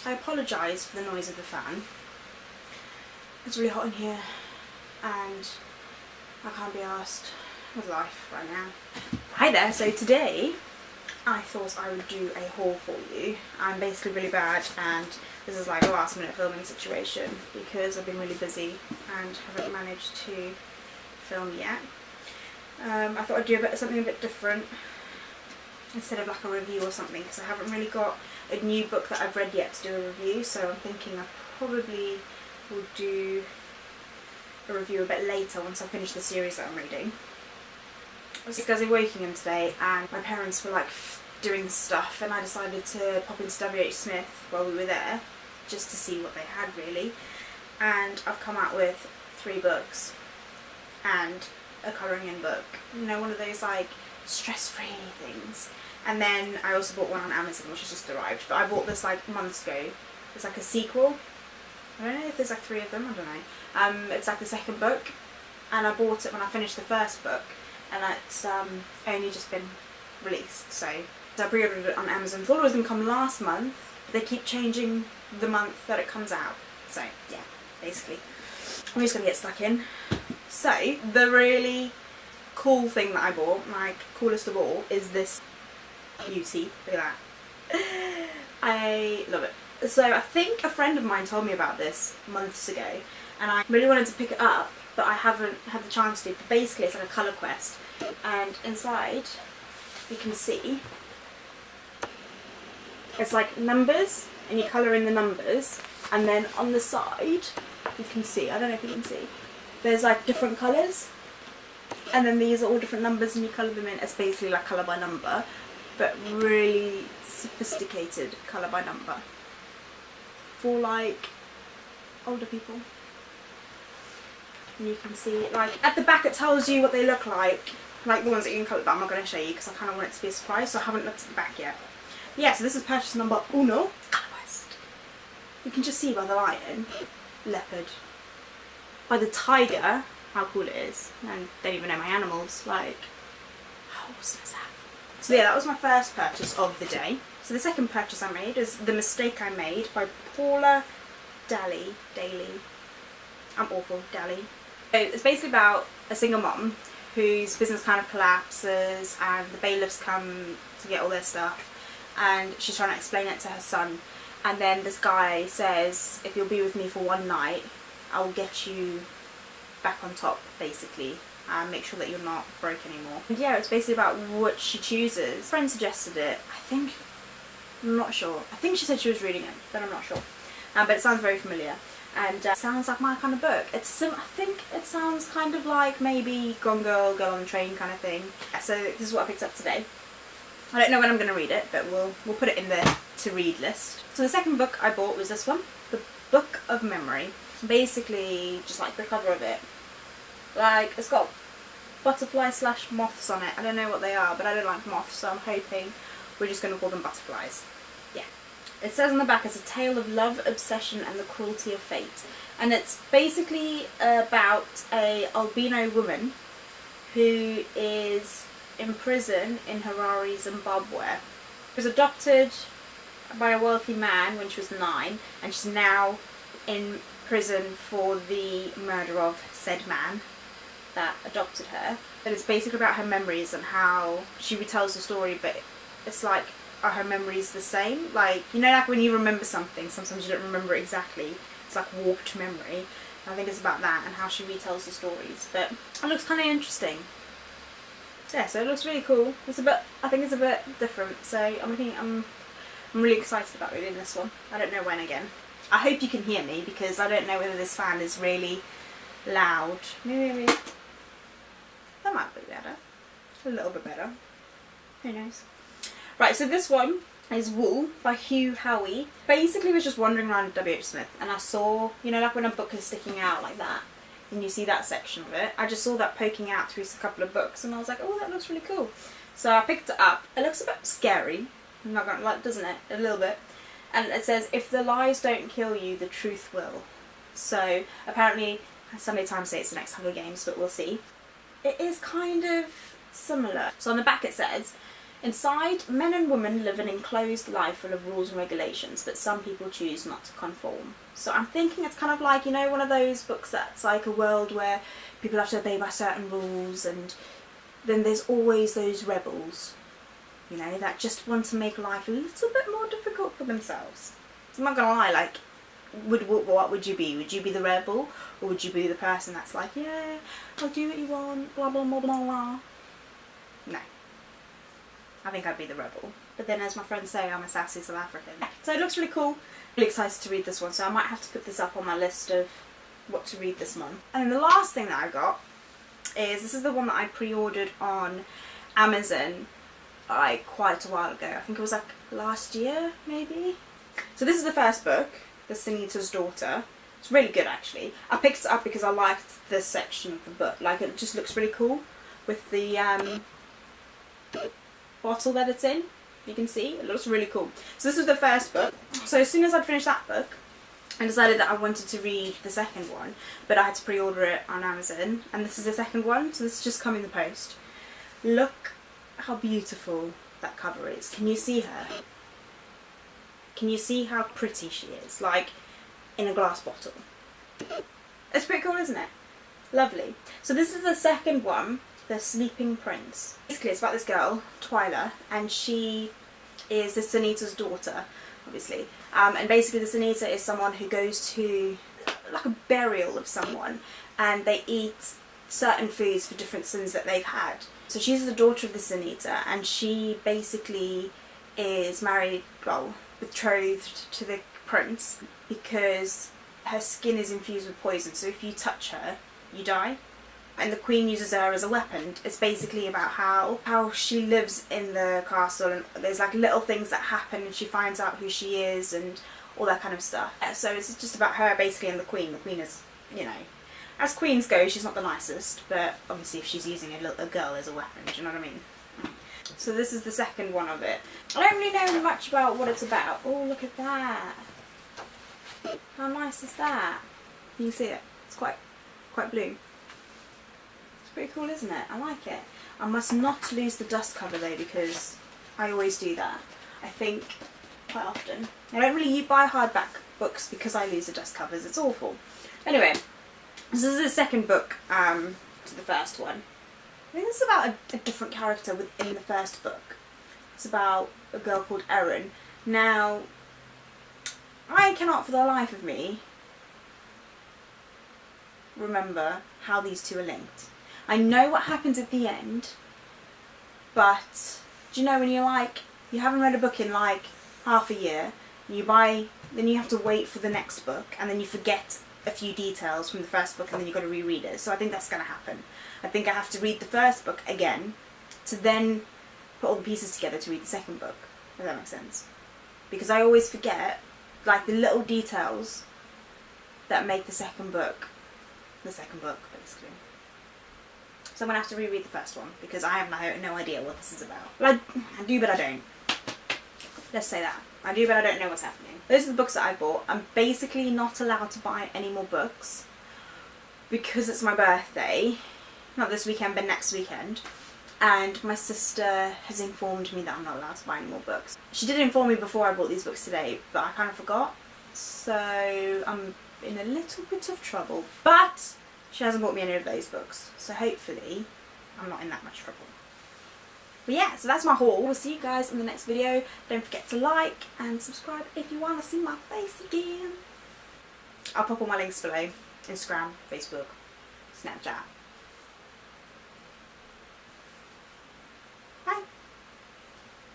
I apologise for the noise of the fan. It's really hot in here and I can't be arsed with life right now. Hi there, so today I thought I would do a haul for you. I'm basically really bad and this is like a last minute filming situation because I've been really busy and haven't managed to film yet. I thought I'd do something a bit different instead of like a review or something, because I haven't really got a new book that I've read yet to do a review, so I'm thinking I probably will do a review a bit later once I finish the series that I'm reading. I was just waking in today and my parents were like doing stuff and I decided to pop into WH Smith while we were there just to see what they had really, and I've come out with 3 books and a colouring in book, you know, one of those like stress-free things. And then I also bought one on Amazon which has just arrived, but I bought this like months ago. It's like a sequel. I don't know if there's like 3 of them, I don't know. It's like the second book and I bought it when I finished the first book and it's only just been released, so I pre-ordered it on Amazon. Thought it was going to come last month, but they keep changing the month that it comes out, so yeah, basically I'm just going to get stuck in. So the really cool thing that I bought, like coolest of all, is this beauty. Look at that. I love it. So I think a friend of mine told me about this months ago and I really wanted to pick it up, but I haven't had the chance to. But basically it's like a colour quest and inside you can see it's like numbers and you colour in the numbers, and then on the side you can see, I don't know if you can see, there's like different colours and then these are all different numbers and you colour them in. It's basically like colour by number, but really sophisticated colour by number for like older people. And you can see like at the back it tells you what they look like the ones that you can colour, but I'm not going to show you because I kind of want it to be a surprise, so I haven't looked at the back yet. Yeah, so this is purchase number 1, Colour Quest. You can just see by the lion, leopard, by the tiger, how cool it is, and they don't even know my animals, like, how awesome is that? So yeah, that was my first purchase of the day. So the second purchase I made is The Mistake I Made by Paula Daly. I'm awful, Daly. So it's basically about a single mom whose business kind of collapses and the bailiffs come to get all their stuff and she's trying to explain it to her son, and then this guy says, if you'll be with me for one night I will get you back on top basically and make sure that you're not broke anymore. And yeah, it's basically about what she chooses. A friend suggested it, I'm not sure. I think she said she was reading it, but I'm not sure. But it sounds very familiar and sounds like my kind of book. I think it sounds kind of like maybe Gone Girl, Girl on the Train kind of thing. So this is what I picked up today. I don't know when I'm going to read it, but we'll put it in the to read list. So the second book I bought was this one, The Book of Memory. Basically just like the cover of it, like it's got butterfly / moths on it. I don't know what they are, but I don't like moths, so I'm hoping we're just going to call them butterflies. Yeah. It says on the back, it's a tale of love, obsession and the cruelty of fate. And it's basically about a albino woman who is in prison in Harare, Zimbabwe. She was adopted by a wealthy man when she was 9 and she's now in prison for the murder of said man that adopted her. But it's basically about her memories and how she retells the story, but it's like, are her memories the same? Like, you know, like when you remember something, sometimes you don't remember it exactly. It's like warped memory. And I think it's about that and how she retells the stories. But it looks kind of interesting. Yeah, so it looks really cool. I think it's a bit different. So I'm really excited about reading this one. I don't know when again. I hope you can hear me because I don't know whether this fan is really loud. Maybe that might be better. A little bit better. Who knows? Right, so this one is Wool by Hugh Howey. Basically, I was just wandering around WH Smith and I saw, you know, like when a book is sticking out like that and you see that section of it, I just saw that poking out through a couple of books and I was like, oh, that looks really cool. So I picked it up. It looks a bit scary, I'm not gonna lie, doesn't it? A little bit. And it says, if the lies don't kill you, the truth will. So apparently, Sunday Times say it's the next Hunger Games, but we'll see. It is kind of similar. So on the back it says, Inside, men and women live an enclosed life full of rules and regulations, but some people choose not to conform. So I'm thinking it's kind of like, you know, one of those books that's like a world where people have to obey by certain rules, and then there's always those rebels, you know, that just want to make life a little bit more difficult for themselves. So I'm not gonna lie, like, what would you be? Would you be the rebel, or would you be the person that's like, yeah, I'll do what you want, blah blah blah blah blah? No. I think I'd be the rebel. But then, as my friends say, I'm a sassy South African. So it looks really cool. Really excited to read this one, so I might have to put this up on my list of what to read this month. And then the last thing that I got is, this is the one that I pre-ordered on Amazon like quite a while ago. I think it was like last year, maybe? So this is the first book, The Senator's Daughter. It's really good, actually. I picked it up because I liked this section of the book. Like, it just looks really cool with the bottle that it's in. You can see it looks really cool. So this was the first book. So as soon as I'd finished that book, I decided that I wanted to read the second one, but I had to pre-order it on Amazon, and this is the second one, so this has just come in the post. Look how beautiful that cover is. Can you see her? Can you see how pretty she is? Like, in a glass bottle. It's pretty cool, isn't it? Lovely. So this is the second one, The Sleeping Prince. Basically, it's about this girl, Twyla, and she is the senator's daughter, obviously. And basically the senator is someone who goes to like a burial of someone, and they eat certain foods for different sins that they've had. So she's the daughter of the senator, and she basically is married, well, betrothed to the prince, because her skin is infused with poison, so if you touch her, you die. And the queen uses her as a weapon. It's basically about how she lives in the castle, and there's like little things that happen, and she finds out who she is and all that kind of stuff. So it's just about her basically and the queen. The queen is, you know, as queens go, she's not the nicest, but obviously if she's using a girl as a weapon, do you know what I mean? So this is the second one of it. I don't really know much about what it's about. Oh, look at that. How nice is that? Can you see it? It's quite blue. Pretty cool, isn't it? I like it. I must not lose the dust cover though, because I always do that. I think quite often. I don't really buy hardback books because I lose the dust covers. It's awful. Anyway, this is the second book to the first one. I think this is about a different character within the first book. It's about a girl called Erin. Now, I cannot for the life of me remember how these two are linked. I know what happens at the end, but do you know when you're like, you haven't read a book in like half a year, and then you have to wait for the next book, and then you forget a few details from the first book, and then you've got to reread it. So I think that's going to happen. I think I have to read the first book again to then put all the pieces together to read the second book, if that makes sense. Because I always forget like the little details that make the second book, basically. So I'm going to have to reread the first one, because I have no idea what this is about. Well, I do, but I don't. Let's say that. I do, but I don't know what's happening. Those are the books that I bought. I'm basically not allowed to buy any more books because it's my birthday. Not this weekend, but next weekend. And my sister has informed me that I'm not allowed to buy any more books. She did inform me before I bought these books today, but I kind of forgot. So I'm in a little bit of trouble. But she hasn't bought me any of those books, so hopefully I'm not in that much trouble. But yeah, so that's my haul. We'll see you guys in the next video. Don't forget to like and subscribe if you want to see my face again. I'll pop all my links below. Instagram, Facebook, Snapchat.